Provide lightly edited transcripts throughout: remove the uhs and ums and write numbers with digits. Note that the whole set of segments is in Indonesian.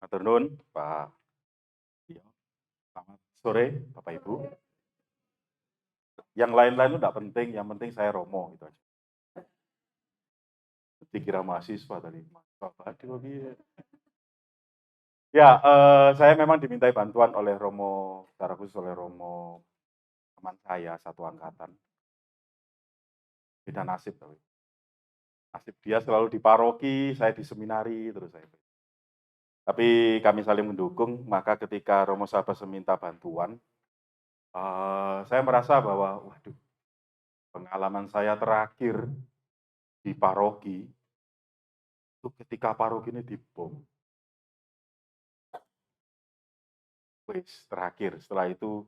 Matur nuwun, Pak. Iya, selamat sore, Bapak Ibu. Yang lain-lain itu enggak penting, yang penting saya Romo, gitu aja. Dikira mahasiswa tadi, mahasiswa Badik kok piye. Ya, saya memang dimintai bantuan oleh Romo, secara khusus oleh Romo teman saya satu angkatan. Beda nasib tapi. Nasib dia selalu di paroki, saya di seminari, terus saya. Tapi kami saling mendukung, maka ketika Romo Sabas meminta bantuan, saya merasa bahwa, waduh, pengalaman saya terakhir di paroki, itu ketika paroki ini dibom. Wis terakhir, setelah itu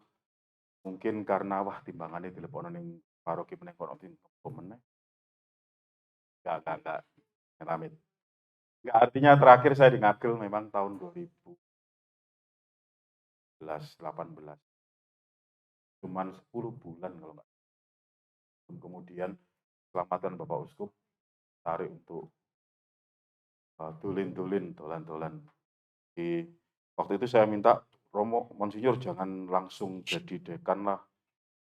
mungkin karena wah timbangannya dilepokno ning paroki meneh kok dibom meneh. Enggak, amit. Enggak, artinya terakhir saya di Ngagel memang tahun 2017, 18. Cuman 10 bulan kalau enggak. Kemudian keselamatan Bapak Uskup tarik untuk dolin-dolin, dolan-dolan. Di waktu itu saya minta, "Romo, Monsinyur jangan langsung jadi dekan lah.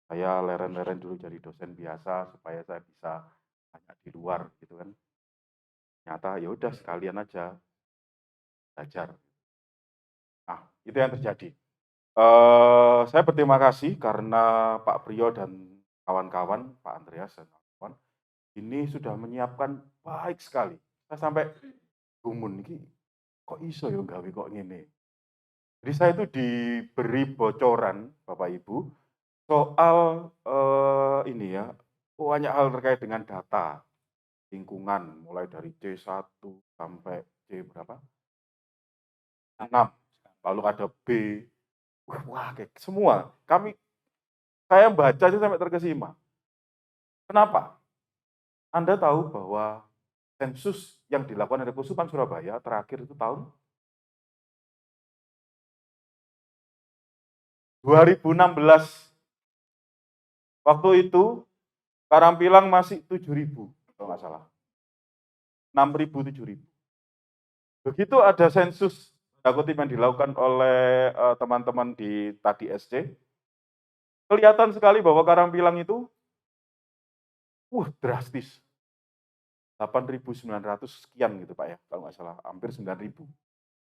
Saya leren-leren dulu jadi dosen biasa supaya saya bisa banyak di luar," gitu kan. Ternyata ya udah sekalian aja belajar. Nah, itu yang terjadi. Saya berterima kasih karena Pak Priyo dan kawan-kawan, Pak Andreas dan kawan-kawan, ini sudah menyiapkan baik sekali. Saya sampai gumun iki, kok iso ya gawe kok ngene. Jadi saya itu diberi bocoran Bapak Ibu soal, ini ya, banyak hal terkait dengan data lingkungan mulai dari C1 sampai C berapa? 6, lalu ada B, wah kayak semua. Saya baca aja sampai terkesima. Kenapa? Anda tahu bahwa sensus yang dilakukan oleh Kusuma Surabaya terakhir itu tahun 2016. Waktu itu Karangpilang masih 7.000 kalau nggak salah. 6.000, 7.000. Begitu ada sensus tanda kutip yang dilakukan oleh teman-teman di Tadi SC, kelihatan sekali bahwa Karangpilang itu drastis. 8.900 sekian gitu Pak ya, kalau nggak salah, hampir 9.000.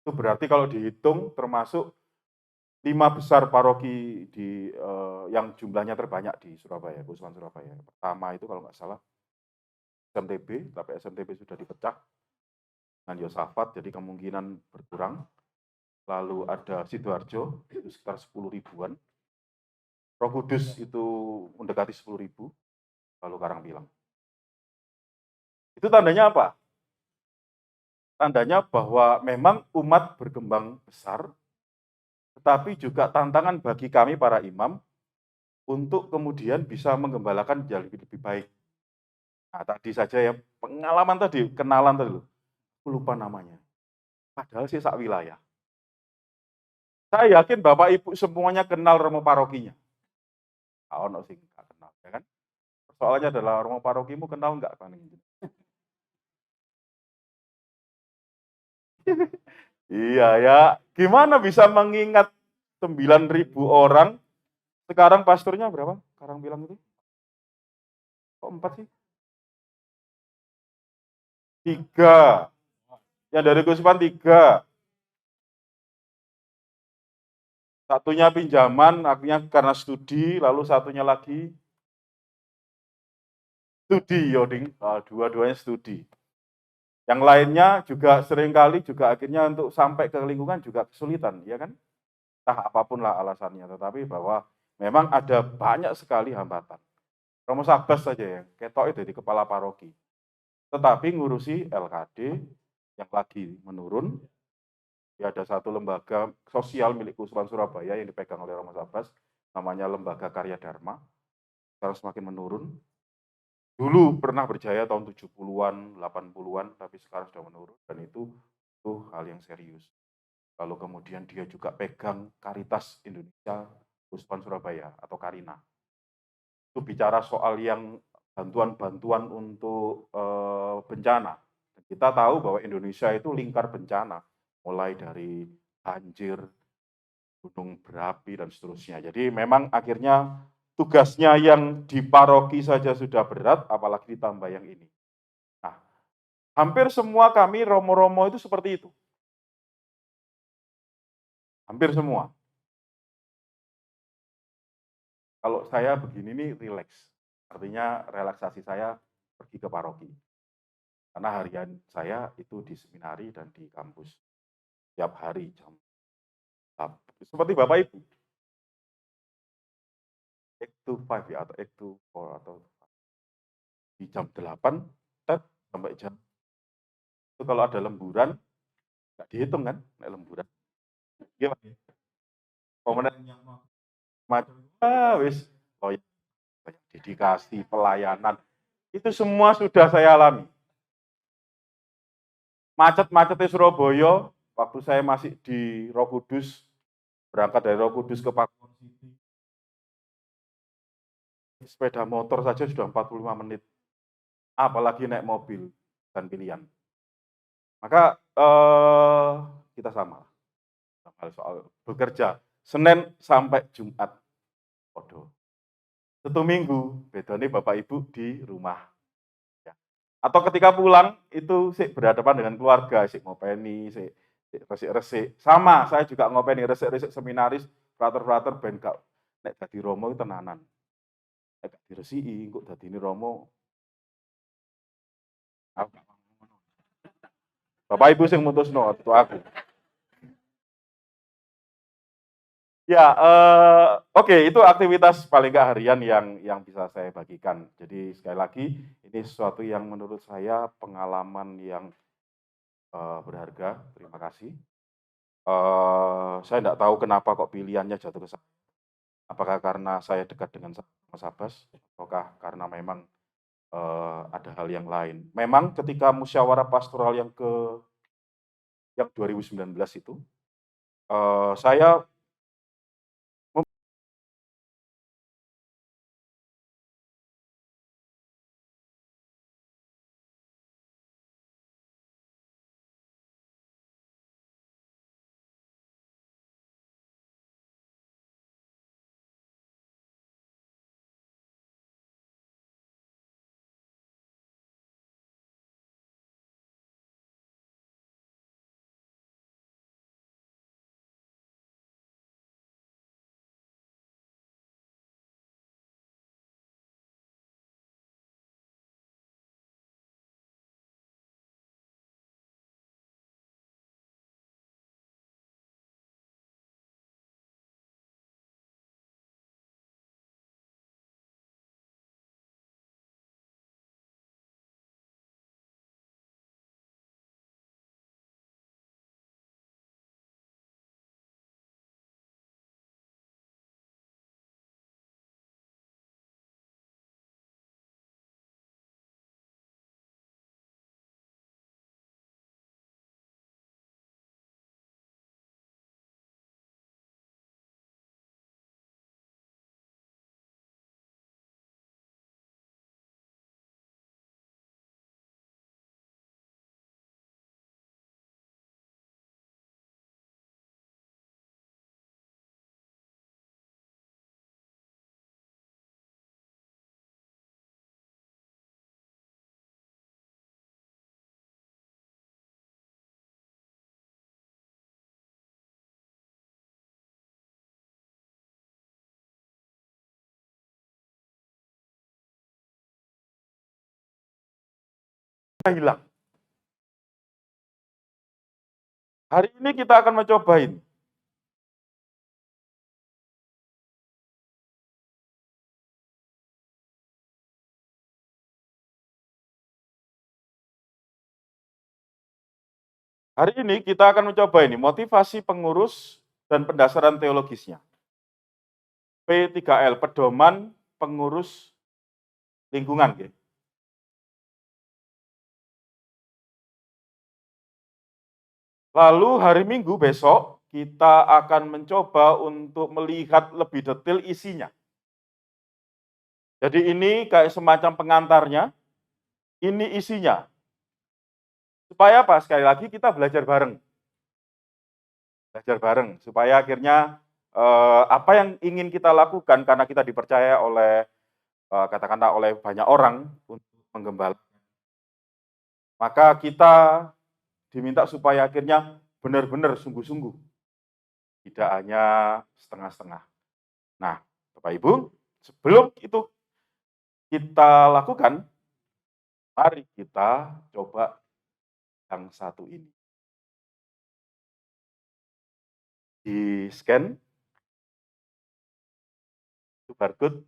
Itu berarti kalau dihitung termasuk 5 besar paroki yang jumlahnya terbanyak di Surabaya, Keuskupan Surabaya. Pertama itu kalau nggak salah SMTB, tapi SMTB sudah dipecah dengan Yosafat, jadi kemungkinan berkurang. Lalu ada Sidoarjo, itu sekitar 10 ribuan. Roh Kudus itu mendekati 10.000, lalu Karangpilang. Itu tandanya apa? Tandanya bahwa memang umat berkembang besar, tetapi juga tantangan bagi kami para imam untuk kemudian bisa menggembalakan jauh lebih baik. Nah, tadi saja ya, pengalaman tadi, kenalan tadi loh, aku lupa namanya. Padahal sih sak wilayah. Saya yakin Bapak Ibu semuanya kenal Romo parokinya. Ono sing gak kenal, ya kan? Persoalannya adalah Romo parokimu kenal nggak kan? Iya ya, gimana bisa mengingat 9.000 orang, sekarang pasturnya berapa? Sekarang bilang itu? Kok 4 sih? 3. Yang dari Gusman 3. Satunya pinjaman, akhirnya karena studi, lalu satunya lagi studi, Yoding. Dua-duanya studi. Yang lainnya juga seringkali juga akhirnya untuk sampai ke lingkungan juga kesulitan, ya kan? Entah apapun lah alasannya, tetapi bahwa memang ada banyak sekali hambatan. Romo Sabas saja ya, ketok itu di kepala paroki. Tetapi ngurusi LKD yang lagi menurun, ya ada satu lembaga sosial milik Keuskupan Surabaya yang dipegang oleh Romo Sabas, namanya Lembaga Karya Dharma, sekarang semakin menurun. Dulu pernah berjaya tahun 70-an, 80-an, tapi sekarang sudah menurun, dan itu hal yang serius. Lalu kemudian dia juga pegang Karitas Indonesia Keuskupan Surabaya atau Karina. Itu bicara soal yang bantuan-bantuan untuk bencana. Kita tahu bahwa Indonesia itu lingkar bencana. mulai dari banjir, gunung berapi, dan seterusnya. Jadi memang akhirnya tugasnya yang di paroki saja sudah berat, apalagi ditambah yang ini. Nah, hampir semua kami romo-romo itu seperti itu. Hampir semua. Kalau saya begini nih rileks. Artinya relaksasi saya pergi ke paroki. Karena harian saya itu di seminari dan di kampus. Tiap hari jam seperti Bapak Ibu, 8 to 5 ya, atau 8 to 4 atau di jam 8 sampai jam itu kalau ada lemburan nggak dihitung kan, naik lemburan. Gimana? Komentar macam wis oh ya, dedikasi, pelayanan, itu semua sudah saya alami. Macet-macetnya Surabaya, waktu saya masih di Roh Kudus, berangkat dari Roh Kudus ke Pakuwon City, sepeda motor saja sudah 45 menit, apalagi naik mobil dan pilihan. Maka kita sama soal bekerja, Senin sampai Jumat, podo. Satu minggu, bedanya Bapak Ibu di rumah. Ya. Atau ketika pulang, itu sih berhadapan dengan keluarga, sih ngopeni, sih resik-resik. Sama, saya juga ngopeni resik-resik seminaris, frater-frater ben gak nek dadi romo itu tenanan. Nek gak diresiki, kok dadine romo. Bapak Ibu sing mutusno, itu aku. Ya, oke, itu aktivitas paling nggak harian yang bisa saya bagikan. Jadi sekali lagi, ini sesuatu yang menurut saya pengalaman yang berharga. Terima kasih. Saya nggak tahu kenapa kok pilihannya jatuh ke saya. Apakah karena saya dekat dengan Mas Abbas, ataukah karena memang ada hal yang lain. Memang ketika musyawarah pastoral yang 2019 itu, saya hilang. Hari ini kita akan mencobain. Hari ini kita akan mencoba ini motivasi pengurus dan pendasaran teologisnya. P3L, pedoman pengurus lingkungan. Gitu. Lalu hari Minggu besok kita akan mencoba untuk melihat lebih detail isinya. Jadi ini kayak semacam pengantarnya, ini isinya. Supaya apa? Sekali lagi kita belajar bareng. belajar bareng supaya akhirnya apa yang ingin kita lakukan karena kita dipercaya oleh katakanlah oleh banyak orang untuk menggembala, maka kita diminta supaya akhirnya benar-benar sungguh-sungguh, tidak hanya setengah-setengah. Nah, Bapak Ibu, sebelum itu kita lakukan, mari kita coba yang satu ini. Di-scan barcode.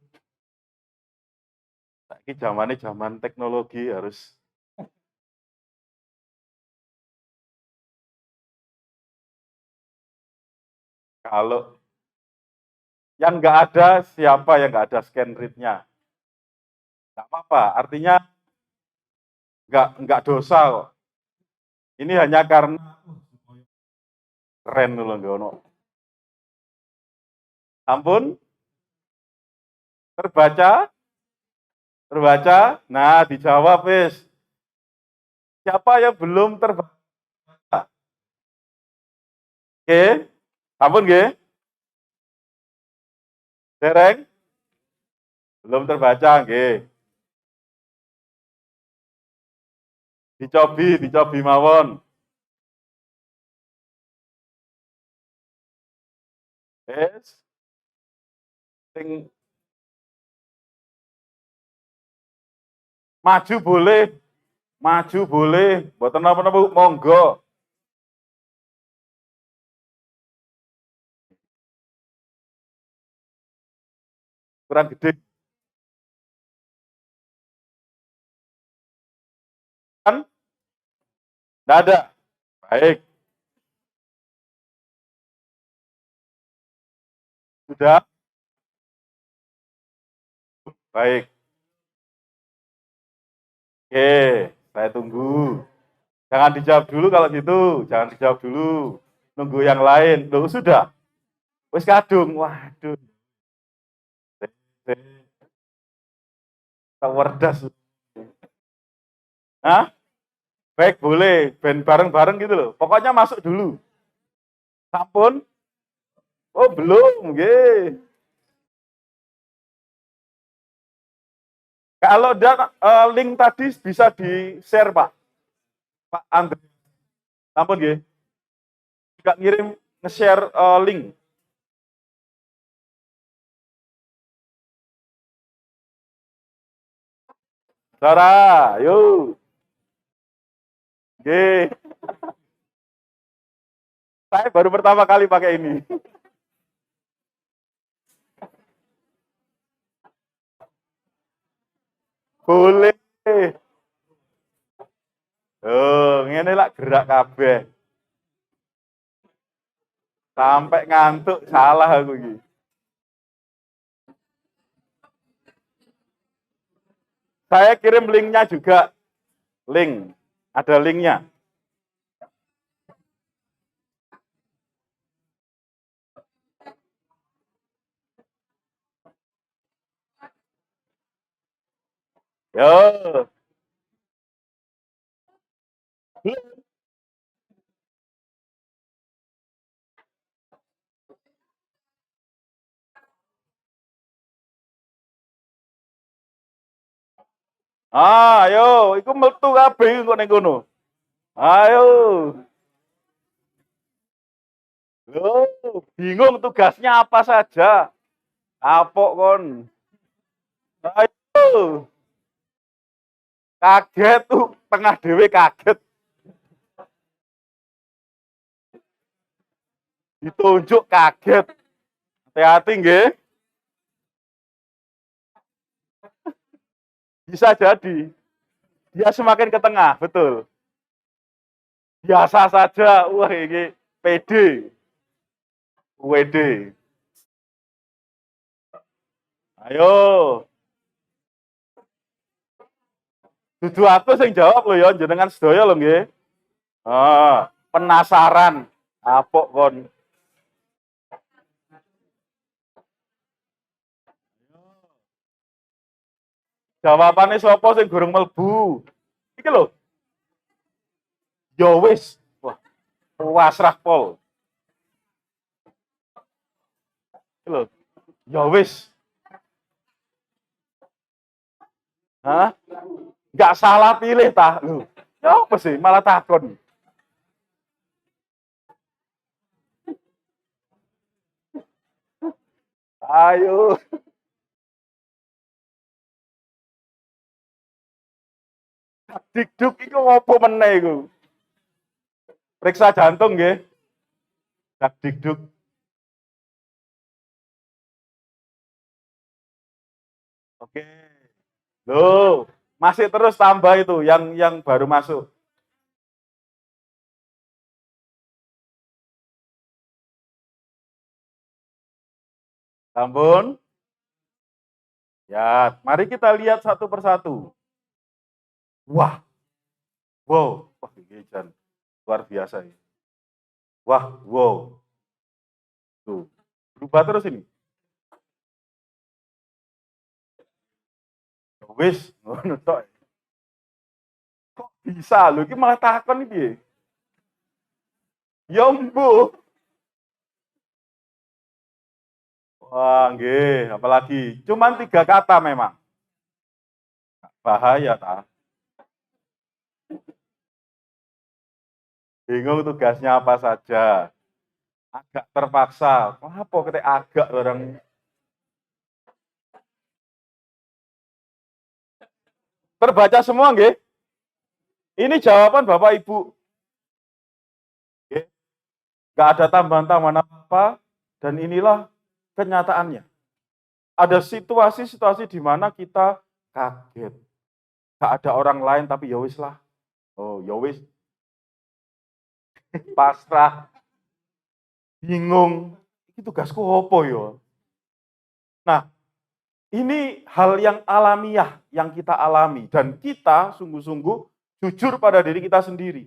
Saiki zamane zaman teknologi harus kalau yang nggak ada, siapa yang nggak ada scan read-nya? Nggak apa-apa, artinya nggak dosa kok. Ini hanya karena keren loh nggak ono. Ampun, terbaca, terbaca. Nah, dijawab wis. Siapa yang belum terbaca? Oke, ampun nggih. Dereng? Belum terbaca nggih. Dicobi mawon. Wis. Sing maju boleh, mboten napa-napa monggo. Kurang gede. Kan? Nggak ada. Baik. Sudah? Baik. Oke, saya tunggu. Jangan dijawab dulu kalau gitu, jangan dijawab dulu. Nunggu yang lain. Loh, sudah? Wis kadung. Waduh. Werdas. Hah? Baik, boleh. Ben bareng-bareng gitu loh. Pokoknya masuk dulu. Sampun? Oh, belum. Nggih. Kalau link tadi bisa di-share, Pak. Pak Andre. Sampun nggih. Juga ngirim nge-share link. Saudara, yuk. Nggih. Saya baru pertama kali pakai ini. Boleh. Oh, ngene lah gerak kabeh. Sampai ngantuk salah aku iki. Saya kirim linknya juga. Link. Ada linknya. Yo. Ayo, iku metu kabeh kok ning kono. Ayo. Loh, bingung tugasnya apa saja. Kapok kon. Ayo. Kaget tuh, tengah dewe kaget. Ditunjuk kaget. Hati-hati nggih. Bisa jadi. Dia semakin ke tengah, betul. Biasa saja, wah ini PD. WD. Ayo. Dudu aku sing jawab lho ya, jenengan sedaya lho nggih. Penasaran. Apok kon. Jawabane sapa sing gorong mlebu? Iki lho. Ya wis. Wah, pasrah pol. Loh, ya wis. Hah? Nggak salah pilih tah. Loh, ya apa sih malah takon. Ayo. Dikduk iku apa meneh iku? Periksa jantung nggih. Dikduk. Oke. Loh, masih terus tambah itu yang baru masuk. Sampun? Ya, mari kita lihat satu persatu. Wah, wow, wah ini Jan, luar biasa ya. Wah, wow, tuh berubah terus ini. Wis, ngono tok. Kok bisa lho, iki malah takon iki. Ya mbuh. Wah, nggih, apalagi cuman 3 kata memang. Bahaya ta. Bingung tugasnya apa saja. Agak terpaksa. Apa ketek agak orang. Terbaca semua nggih? Ini jawaban Bapak Ibu. Nggih. Nggak ada tambahan-tambahan apa, dan inilah kenyataannya. Ada situasi-situasi di mana kita kaget. Nggak ada orang lain tapi ya wis lah. Oh, ya wis. Pasrah, bingung. Ini tugasku apa ya? Nah, ini hal yang alamiah yang kita alami dan kita sungguh-sungguh jujur pada diri kita sendiri.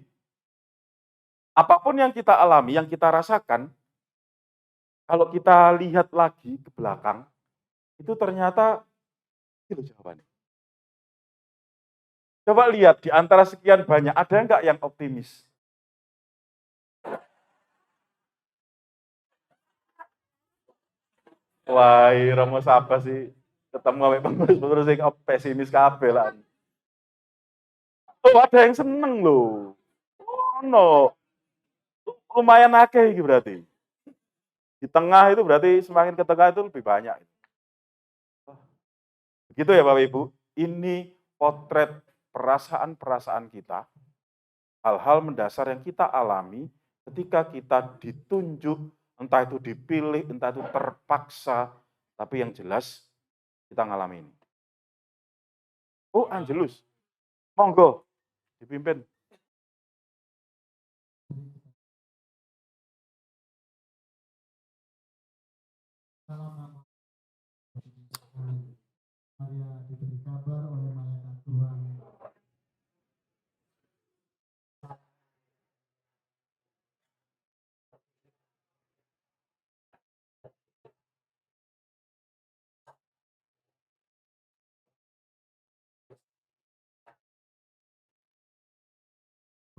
Apapun yang kita alami, yang kita rasakan, kalau kita lihat lagi ke belakang, itu ternyata itu jawabannya. Coba lihat di antara sekian banyak, ada nggak yang optimis? Wah, Romo Saba sih ketemu sama pengurus-pengurus yang pesimis kabeh lah. Oh, ada yang seneng loh. Oh, no. Lumayan akeh iki berarti. Di tengah itu berarti semakin ke tengah itu lebih banyak. Begitu ya Bapak Ibu. Ini potret perasaan-perasaan kita, hal-hal mendasar yang kita alami ketika kita ditunjuk, entah itu dipilih, entah itu terpaksa, tapi yang jelas kita ngalamin. Oh, Angelus. Monggo dipimpin. Maria diberi kabar oleh malaikat Tuhan.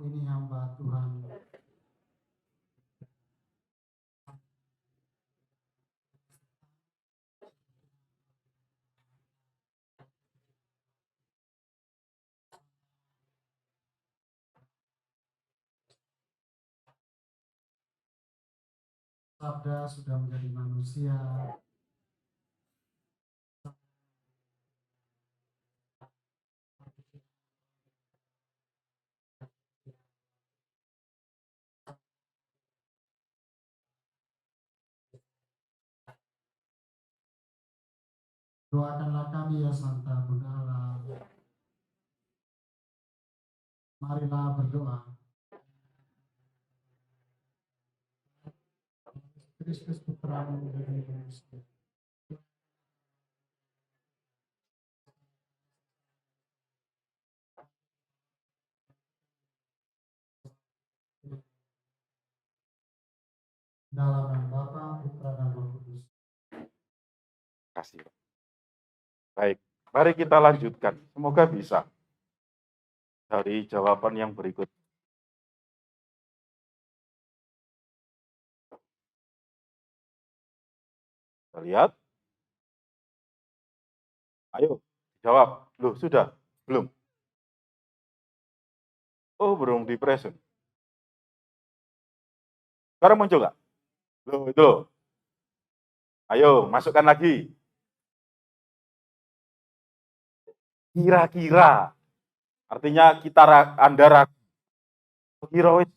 Ini hamba Tuhan. Sabda sudah menjadi manusia. Doakanlah kami ya Santa Bunda Allah. Marilah berdoa. Kristus Putramu menjadi manusia. Dalam nama Bapa, Putra dan Roh Kudus. Kasih. Baik, mari kita lanjutkan. Semoga bisa dari jawaban yang berikut. Kita lihat. Ayo, jawab. Loh, sudah? Belum? Oh, belum di present. Sekarang muncul nggak? Loh, itu. Ayo, masukkan lagi. Kira-kira. Artinya Anda ragu. Kira wis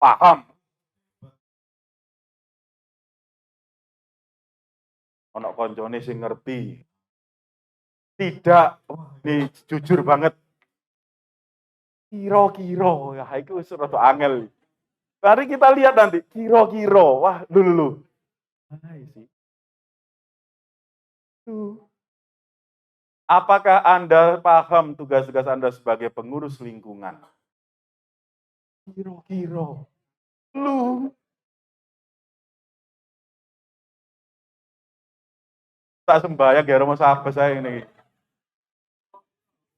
paham. Ono koncone sing ngerti. Tidak. Ini jujur banget. Kira-kira. Ya, itu rada angel. Mari kita lihat nanti. Kira-kira. Wah, dulu. Apakah Anda paham tugas-tugas Anda sebagai pengurus lingkungan? Kira-kira. Lu. Tak sembahyang ya rumah sahabat saya ini.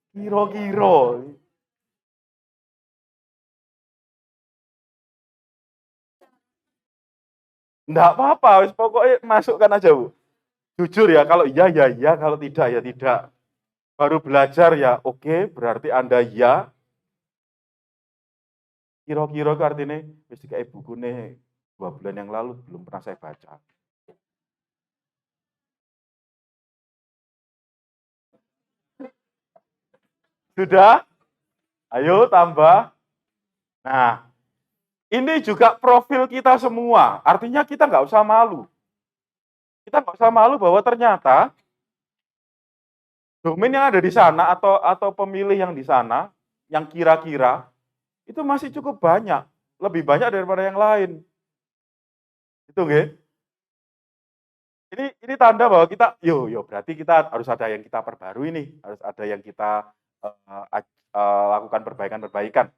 Kira-kira. Enggak apa-apa, pokoknya masukkan aja, Bu. Jujur ya, kalau iya ya iya, kalau tidak ya tidak. Baru belajar ya oke, berarti Anda ya. Kira-kira itu artinya wis kayak buku nih 2 bulan yang lalu belum pernah saya baca. Sudah? Ayo tambah. Nah, ini juga profil kita semua. Artinya kita nggak usah malu. Kita nggak usah malu bahwa ternyata domain yang ada di sana atau pemilih yang di sana, yang kira-kira itu masih cukup banyak, lebih banyak daripada yang lain. Itu nggih. Ini tanda bahwa kita, yo berarti kita harus ada yang kita perbarui nih, harus ada yang kita lakukan perbaikan-perbaikan.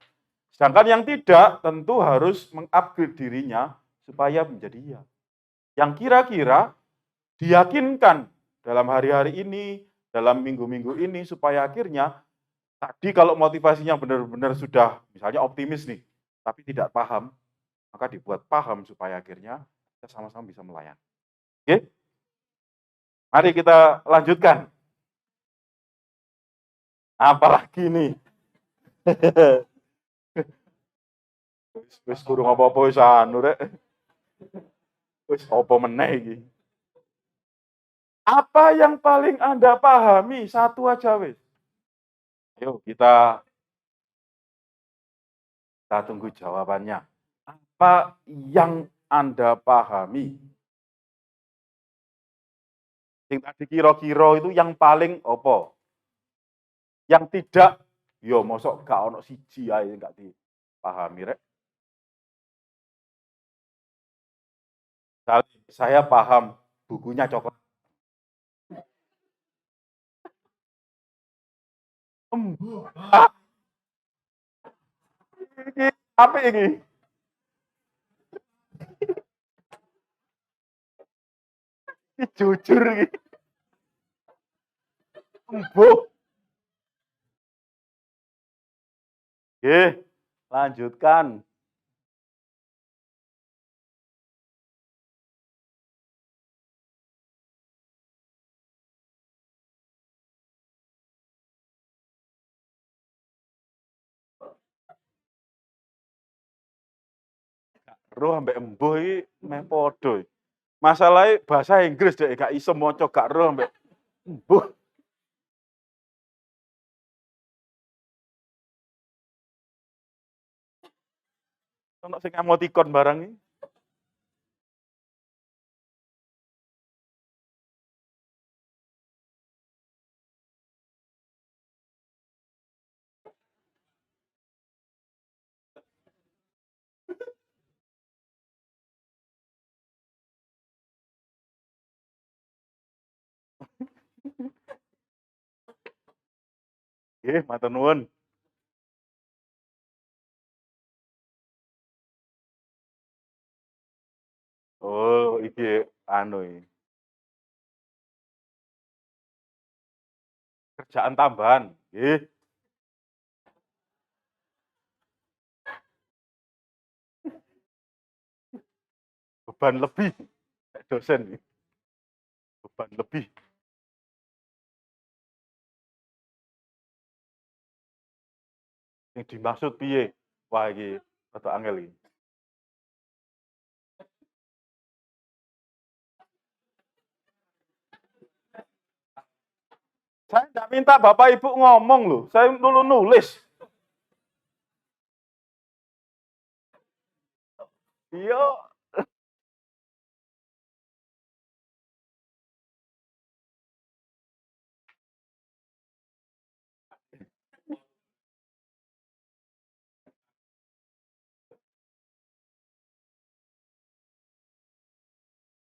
Sedangkan yang tidak tentu harus mengupgrade dirinya supaya menjadi ya. Yang kira-kira diyakinkan dalam hari-hari ini, dalam minggu-minggu ini supaya akhirnya tadi kalau motivasinya benar-benar sudah misalnya optimis nih, tapi tidak paham, maka dibuat paham supaya akhirnya kita sama-sama bisa melayani. Oke? Mari kita lanjutkan. Apalagi nih? Wis kurang apa-apa wis anu rek. Wis apa meneh iki? Apa yang paling Anda pahami? Satu aja wis. Ayo kita tunggu jawabannya. Apa yang Anda pahami? Yang tadi kira-kira itu yang paling apa? Yang tidak, yo mosok gak ono siji ae gak dipahami rek. Saya paham bukunya coklat. Ini apa ini? Ini jujur ini. Embuh. Oke, lanjutkan. Roh ambek embuh iki meh padha. Masalahe bahasa Inggris dek gak iso maca gak roh ambek embuh. Ono sing emoticon barang iki. Nggih, matur nuwun. Oh, iki anu iki. Kerjaan tambahan, nggih. Beban lebih. dosen nih. Beban lebih. Yang dimaksud piye? Wah iki rada angel iki. Saya tidak minta Bapak Ibu ngomong loh, saya dulu nulis. Iya.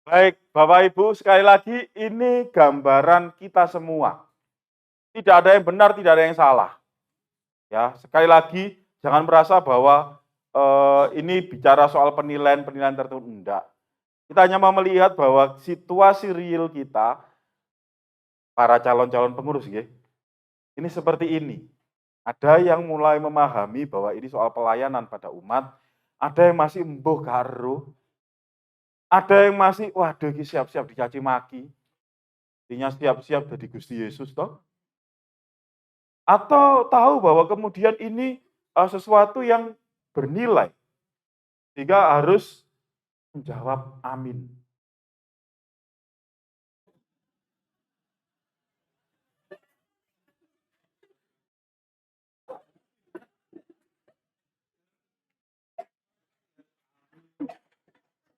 Baik, Bapak Ibu, sekali lagi ini gambaran kita semua. Tidak ada yang benar, tidak ada yang salah. Ya, sekali lagi jangan merasa bahwa ini bicara soal penilaian tertentu, enggak. Kita hanya mau melihat bahwa situasi real kita, para calon-calon pengurus, ya, ini seperti ini. Ada yang mulai memahami bahwa ini soal pelayanan pada umat, ada yang masih embuh karo, ada yang masih, waduh ini siap-siap dicaci maki, artinya siap-siap jadi Gusti Yesus toh. Atau tahu bahwa kemudian ini sesuatu yang bernilai, sehingga harus menjawab amin.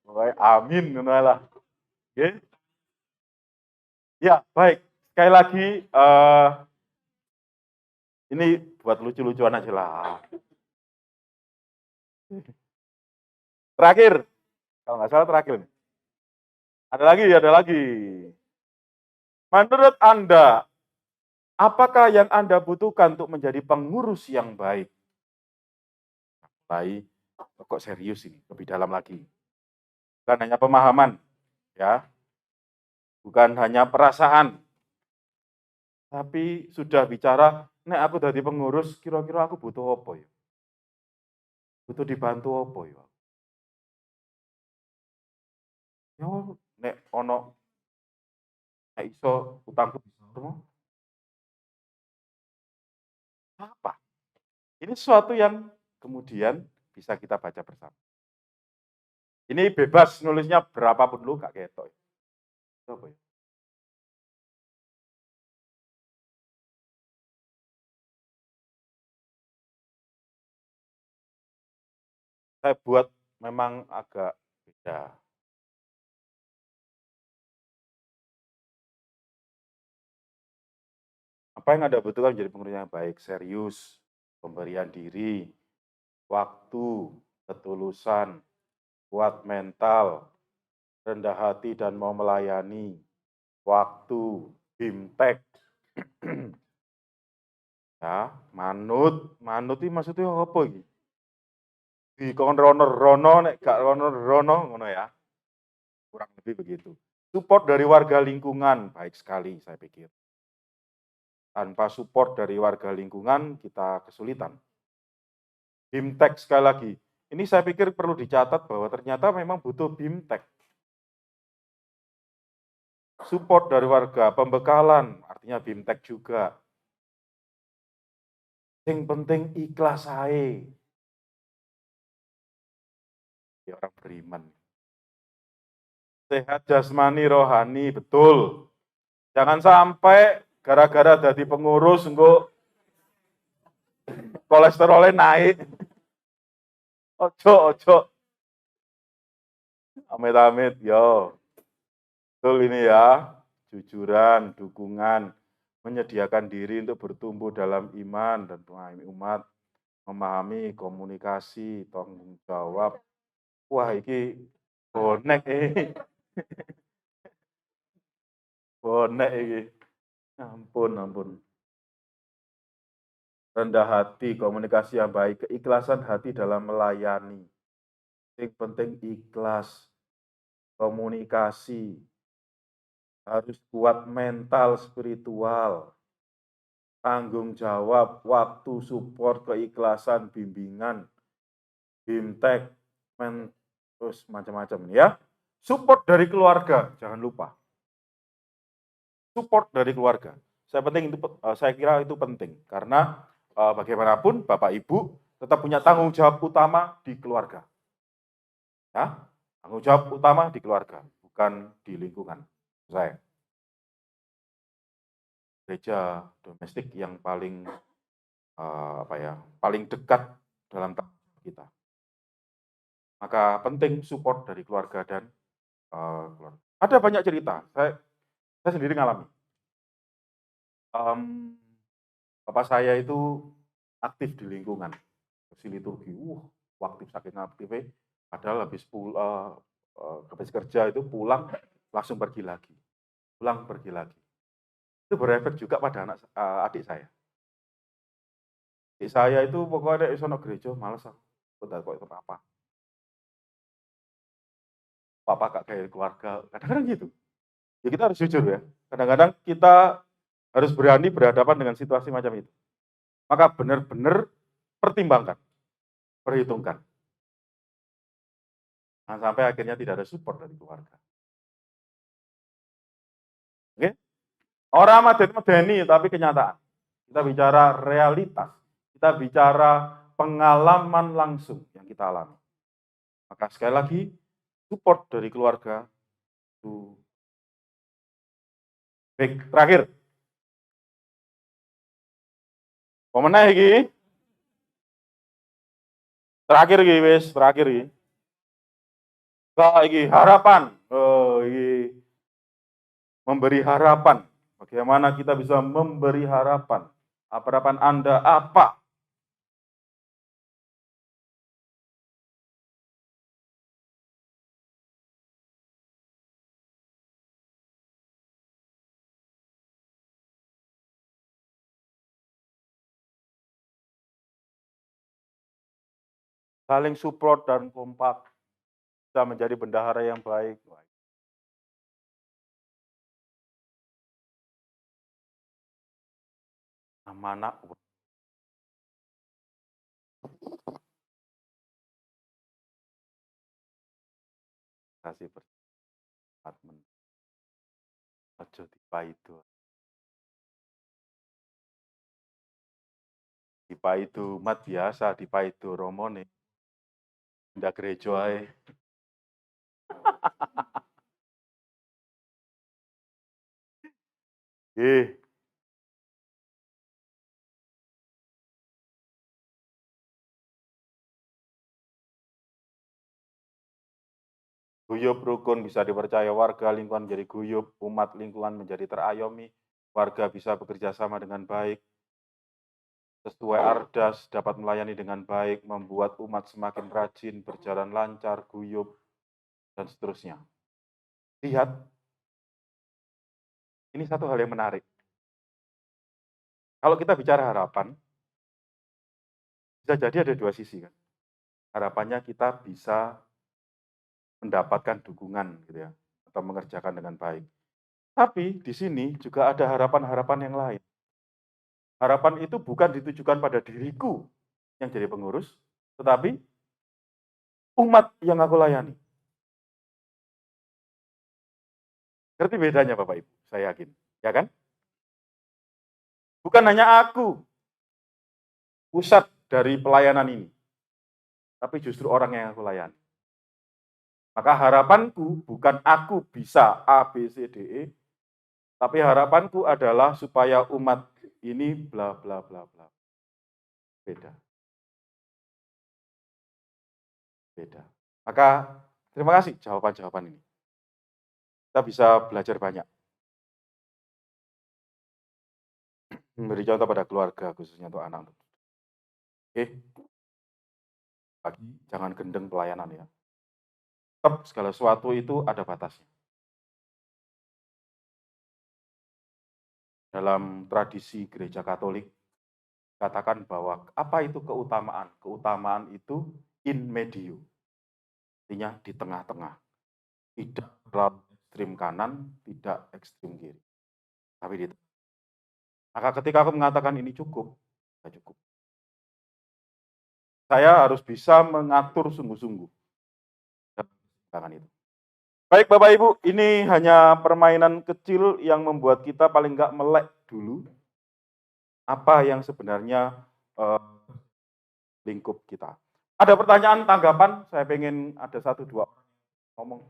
Pokoknya amin, ngono lah. Oke. Ya, baik. Sekali lagi, ini buat lucu-lucuan aja lah. Terakhir, kalau nggak salah terakhir. Ada lagi. Menurut Anda, apakah yang Anda butuhkan untuk menjadi pengurus yang baik? Baik, kok serius ini, lebih dalam lagi. Bukan hanya pemahaman, ya, bukan hanya perasaan, tapi sudah bicara, nek aku jadi pengurus, kira-kira aku butuh apa ya? Butuh dibantu apa ya? Yo, nek ono nek iso utangku bisa apa? Ini sesuatu yang kemudian bisa kita baca bersama. Ini bebas nulisnya berapapun lu gak ketok. Apa ya? Saya buat memang agak beda. Apa yang Anda butuhkan menjadi pengurus yang baik? Serius, pemberian diri, waktu, ketulusan, kuat mental, rendah hati dan mau melayani, waktu, bimtek, ya, manut ini maksudnya apa iki? Dikon rono nek gak rono ngono ya. Kurang lebih begitu. Support dari warga lingkungan baik sekali saya pikir. Tanpa support dari warga lingkungan kita kesulitan. Bimtek sekali lagi. Ini saya pikir perlu dicatat bahwa ternyata memang butuh bimtek. Support dari warga, pembekalan, artinya bimtek juga. Yang penting ikhlas ae. Ya orang beriman. Sehat jasmani rohani, betul. Jangan sampai gara-gara jadi pengurus engko kolesterolnya naik. Ojo. Amit-amit, yo. Betul ini ya, jujuran, dukungan, menyediakan diri untuk bertumbuh dalam iman dan memahami umat, memahami komunikasi, tanggung jawab. Wah, ini bonek bonek ini. Ampun. Rendah hati, komunikasi yang baik, keikhlasan hati dalam melayani. Yang penting ikhlas, komunikasi, harus kuat mental, spiritual, tanggung jawab, waktu, support, keikhlasan, bimbingan, bimtek, terus macam-macam ya. Support dari keluarga, jangan lupa. Support dari keluarga. Saya kira itu penting karena bagaimanapun Bapak Ibu tetap punya tanggung jawab utama di keluarga. Ya, tanggung jawab utama di keluarga, bukan di lingkungan. Saya gereja domestik yang paling paling dekat dalam kita. Maka penting support dari keluarga dan keluarga. Ada banyak cerita. Saya sendiri ngalami. Bapak saya itu aktif di lingkungan, bersih liturgi. Aktif saking aktifnya, padahal habis kerja itu pulang langsung pergi lagi. Pulang pergi lagi. Itu berefek juga pada adik saya. Adik saya itu pokoknya sono gereja males aku. Udah kok itu apa? Papa gak kayak keluarga. Kadang-kadang gitu. Ya kita harus jujur ya. Kadang-kadang kita harus berani berhadapan dengan situasi macam itu. Maka benar-benar pertimbangkan, perhitungkan. Nah, sampai akhirnya tidak ada support dari keluarga. Oke? Orang medeni tapi kenyataan. Kita bicara realitas. Kita bicara pengalaman langsung yang kita alami. Maka sekali lagi, support dari keluarga itu baik. Terakhir. Pemenang iki. Terakhir iki wis, terakhir iki. Iki harapan. Iki memberi harapan. Bagaimana kita bisa memberi harapan? Harapan Anda apa? Saling support dan kompak. Bisa menjadi bendahara yang baik. Amanah. Kasih berkat aja dipaido. Dipaido umat biasa, dipaido romone. Ndak gereja ae. Guyub rukun bisa dipercaya warga lingkungan menjadi guyub, umat lingkungan menjadi terayomi, warga bisa bekerja sama dengan baik, sesuai ardas, dapat melayani dengan baik, membuat umat semakin rajin, berjalan lancar, guyub, dan seterusnya. Lihat, ini satu hal yang menarik. Kalau kita bicara harapan, bisa jadi ada dua sisi kan. Harapannya kita bisa mendapatkan dukungan gitu ya, atau mengerjakan dengan baik. Tapi di sini juga ada harapan-harapan yang lain. Harapan itu bukan ditujukan pada diriku yang jadi pengurus, tetapi umat yang aku layani. Ngerti bedanya Bapak Ibu? Saya yakin, ya kan? Bukan hanya aku pusat dari pelayanan ini, tapi justru orang yang aku layani. Maka harapanku bukan aku bisa A, B, C, D, E, tapi harapanku adalah supaya umat ini bla bla bla bla. Beda. Beda. Maka terima kasih jawaban-jawaban ini. Kita bisa belajar banyak. Memberi contoh pada keluarga, khususnya untuk anak. Oke. Lagi, jangan gendeng pelayanan ya. Tetap segala sesuatu itu ada batasnya. Dalam tradisi gereja Katolik, katakan bahwa apa itu keutamaan? Keutamaan itu in medio. Artinya di tengah-tengah. Tidak terlalu ekstrim kanan, tidak ekstrim kiri. Tapi di tengah. Maka ketika aku mengatakan ini cukup, tidak cukup. Saya harus bisa mengatur sungguh-sungguh dalam keseimbangan itu. Baik Bapak Ibu, ini hanya permainan kecil yang membuat kita paling nggak melek dulu apa yang sebenarnya lingkup kita. Ada pertanyaan, tanggapan? Saya pengen ada 1, 2 orang ngomong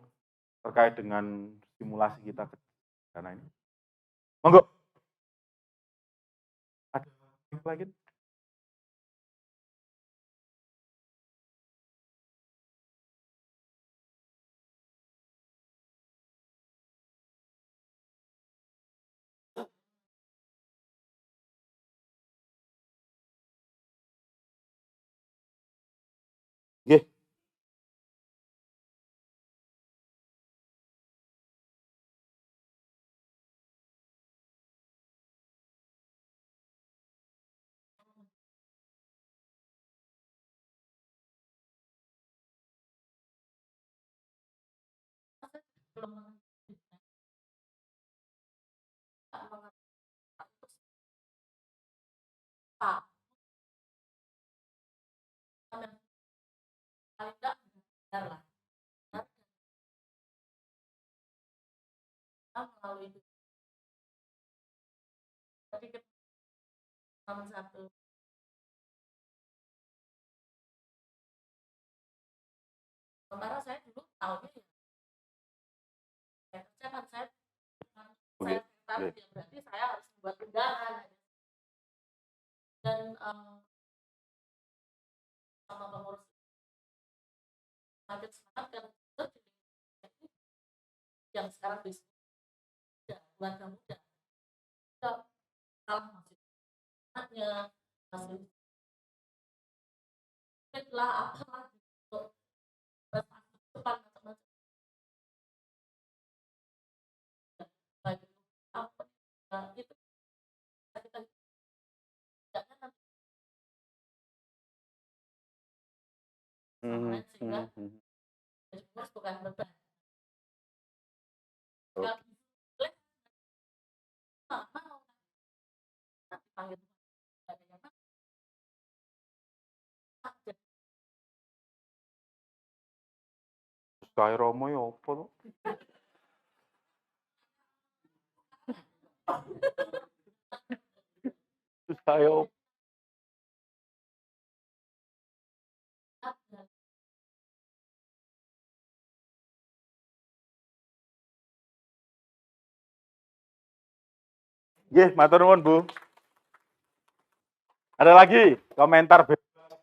terkait dengan simulasi kita ke sana ini. Monggo. Ada yang lagi? Nggih. Oke. Oke. Kae Romo ya apa to? Kae opo? Nggih, matur nuwun, Bu. Ada lagi komentar bebas?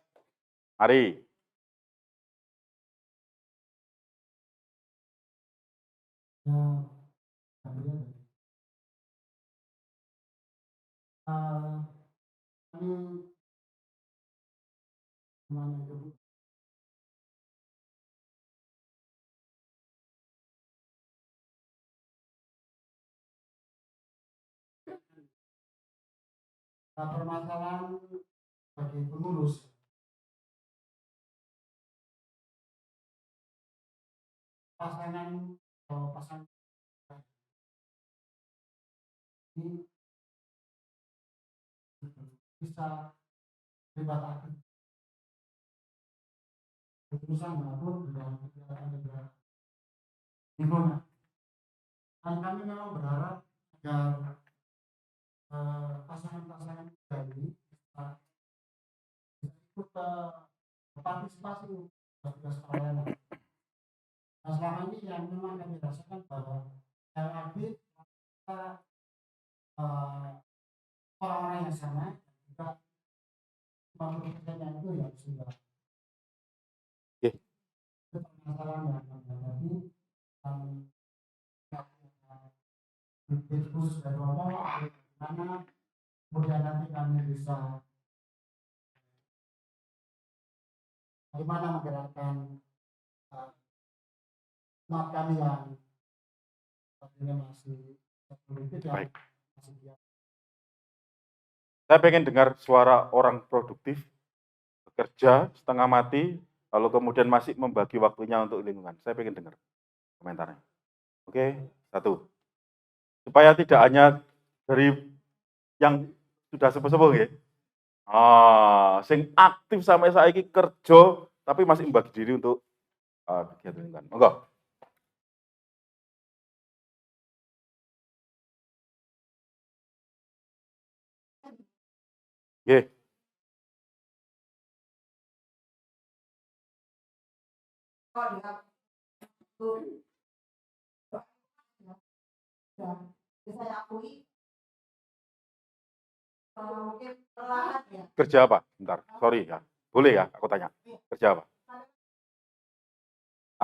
Mari. Kami menyebut permasalahan bagi pengurus pasangan atau pasangan ini bisa terlibat aktif keputusan maupun dalam kegiatan negara lingkungan. Dan kami memang berharap agar pasangan-pasangan muda ini bisa ikut partisipasi tugas pelayanan. Nah, selama ini yang memang kami rasakan bahwa LAB kita orang-orang yang sama juga 50% itu yang sudah Nggih. itu permasalahan yang menghadapi khusus dari Romo bagaimana kemudian nanti kami bisa bagaimana menggerakkan umat kami yang ini masih politik yang Baik. masih dia. Saya pengen dengar suara orang produktif, bekerja setengah mati, lalu kemudian masih membagi waktunya untuk lingkungan. Saya pengen dengar komentarnya. Oke, 1. Supaya tidak hanya dari yang sudah sepuh-sepuh nggih. Sing aktif sampai saiki kerja tapi masih membagi diri untuk kegiatan lingkungan. Monggo. Nggih. Saya akui mungkin perlahan ya. Kerja apa? Bentar, sorry ya. Boleh ya, aku tanya. Kerja apa?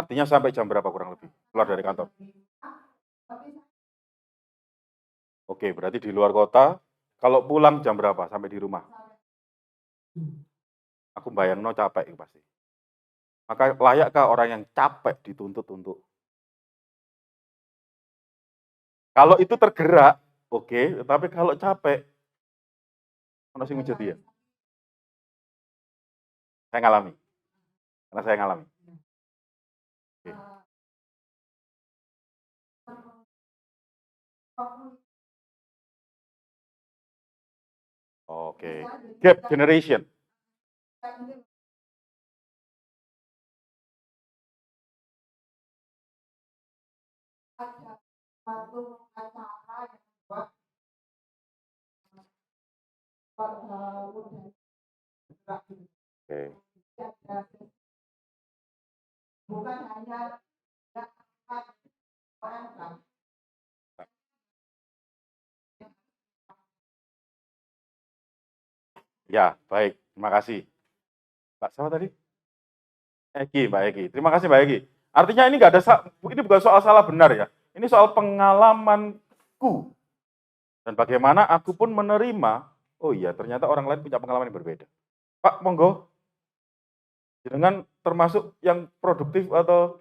Artinya sampai jam berapa kurang lebih keluar dari kantor? Oke, berarti di luar kota. Kalau pulang jam berapa sampai di rumah? Aku bayangno capek itu pasti. Maka layakkah orang yang capek dituntut untuk? Kalau itu tergerak, oke. Tapi kalau capek, ono sing ngejeti ya. Saya ngalami. Karena saya ngalami. Oke. Gap generation. Ada satu acara yang buat Oke. bukan hanya orang. Ya, baik. Terima kasih. Mbak siapa tadi? Egi, Mbak Egi. Terima kasih Mbak Egi. Artinya ini nggak ada, ini bukan soal salah benar ya. Ini soal pengalamanku. Dan bagaimana aku pun menerima, oh iya ternyata orang lain punya pengalaman yang berbeda. Pak, monggo. Dengan termasuk yang produktif atau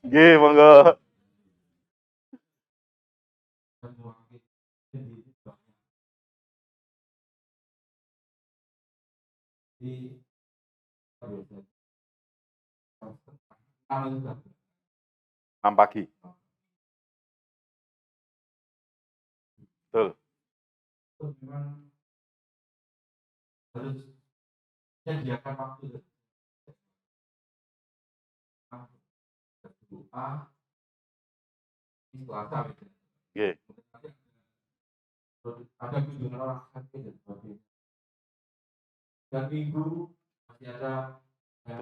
Nggih, monggo. Enam pagi. Betul. Memang harus menyediakan waktu doa di Selasa gitu. Nggih. Ada kunjungan orang sakit dan sebagainya. Dan minggu masih ada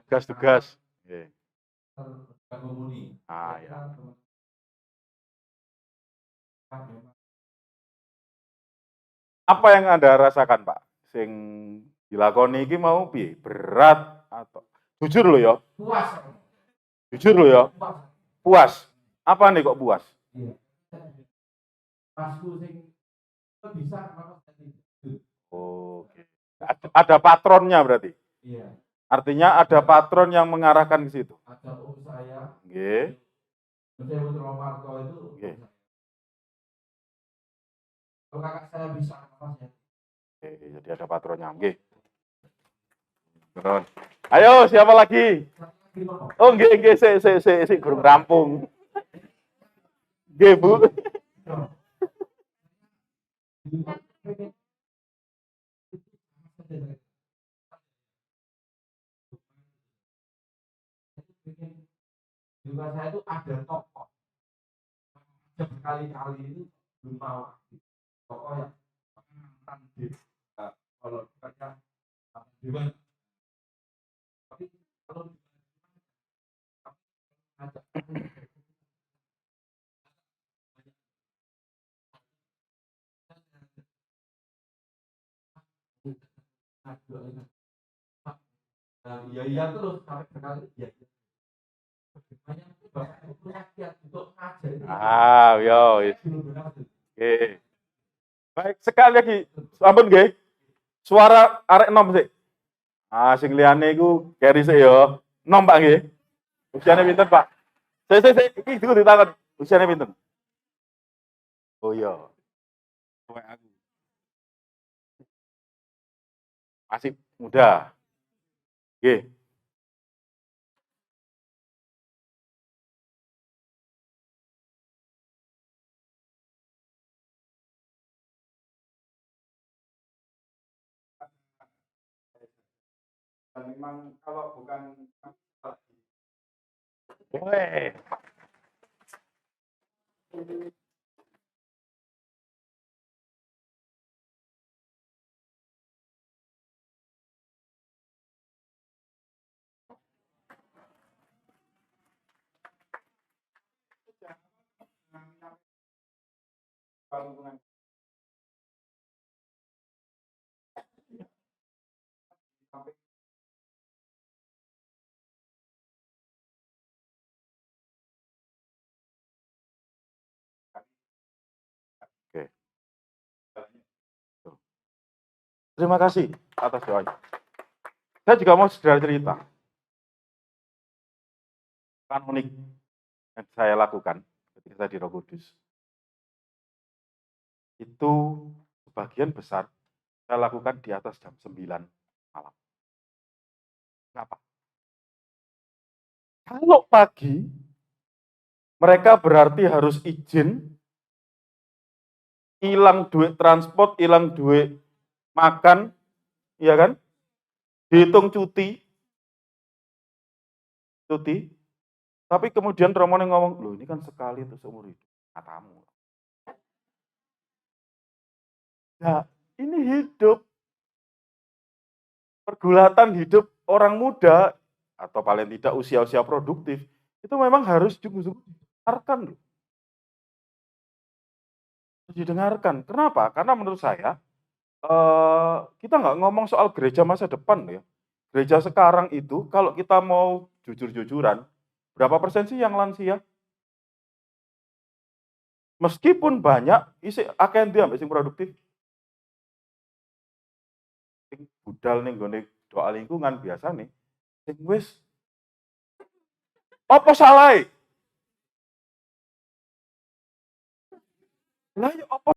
Tugas-tugas. Nggih. komuni. Ah ya. Apa yang Anda rasakan, Pak? Sing dilakoni iki mau piye? Berat atau jujur loh ya? Puas. Jujur loh ya? Puas. Puas. Apa nih kok puas? Iya. Pasku sing bisa apa Oke. Ada patronnya berarti? Iya. Artinya ada patron yang mengarahkan ke situ. Ada saya. Nggih. Saya Putra Marto itu. Nggih. Kalau kakak saya bisa apa ya? Oke, jadi ada patronnya. Nggih. Ayo, siapa lagi? Oh, nggih, sik gurung rampung. Nggih, Bu. Juga saya itu ada tokoh berkali-kali itu belum mau tokoh yang mantan di kalau bukannya dewan tapi kalau ada iya terus sampai berkali ya Yo. Oke. Baik, sekali lagi. Sampun nggih. Suara arek nom sik. Sing liyane iku carry sik ya. Nom Pak nggih. Usiane pinten, Pak? Sik, iki kudu ditakon. Usiane pinten? Oh iya. Tuwek aku. Masih muda. Nggih. Dan memang kalau bukan Oke. Terima kasih atas doanya. Saya juga mau segera cerita. Kan unik yang saya lakukan ketika saya di Roh Kudus. Itu sebagian besar saya lakukan di atas jam 9 malam. Kenapa? Kalau pagi, mereka berarti harus izin, hilang duit transport, hilang duit makan, iya kan? Dihitung cuti, tapi kemudian Romo ngomong, loh ini kan sekali itu seumur hidup, katamu. Nah, ini hidup, pergulatan hidup orang muda, atau paling tidak usia-usia produktif, itu memang harus didengarkan loh. Didengarkan. Kenapa? Karena menurut saya, kita nggak ngomong soal gereja masa depan ya. Gereja sekarang itu, kalau kita mau jujur-jujuran, berapa persen sih yang lansia? Meskipun banyak, isi akeh dia sing produktif. Sing budal ning gone doa lingkungan biasa nih. Sing wis apa salah? Lah ya apa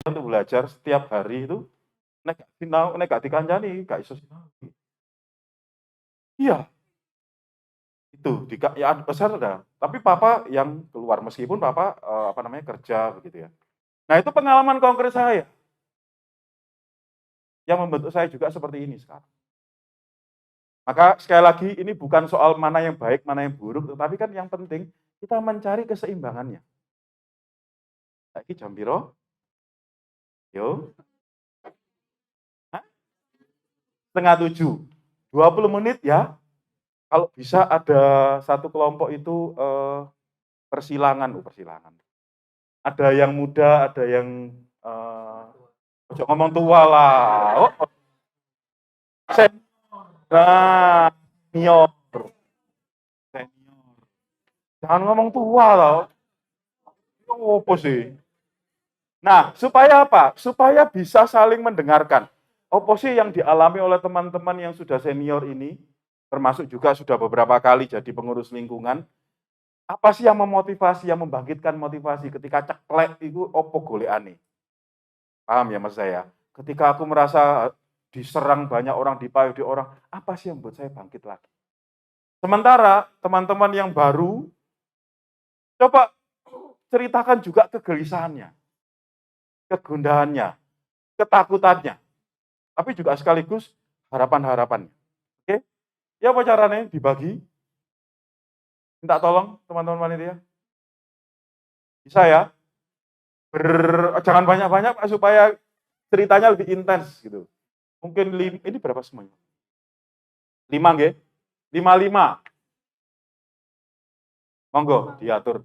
untuk belajar setiap hari itu nek sinau nek gak dikancani gak iso sinau. Iya, itu ya besar ada. Tapi papa yang keluar meskipun papa apa namanya kerja begitu ya. Nah, itu pengalaman konkret saya yang membentuk saya juga seperti ini sekarang. Maka sekali lagi ini bukan soal mana yang baik, mana yang buruk, tetapi kan yang penting kita mencari keseimbangannya. Saiki jam piro? Yo. Hah? 6:30. 20 menit ya. Kalau bisa ada satu kelompok itu persilangan. Ada yang muda, ada yang ojo ngomong tua lah. Oh, nah, senior. Jangan ngomong tua loh. Apa sih? Nah, supaya apa? Supaya bisa saling mendengarkan. Apa sih yang dialami oleh teman-teman yang sudah senior ini, termasuk juga sudah beberapa kali jadi pengurus lingkungan, apa sih yang memotivasi, yang membangkitkan motivasi ketika ceklek itu opo goleane? Paham ya mas saya? Ketika aku merasa diserang banyak orang, dipayudi orang, apa sih yang membuat saya bangkit lagi? Sementara teman-teman yang baru, coba ceritakan juga kegelisahannya, kegundahannya, ketakutannya, tapi juga sekaligus harapan-harapannya. Oke? Ya apa caranya? Dibagi. Minta tolong teman-teman panitia. Bisa ya? Jangan banyak-banyak Pak, supaya ceritanya lebih intens gitu. Mungkin ini berapa semuanya? 5 nggih? 5. Monggo diatur.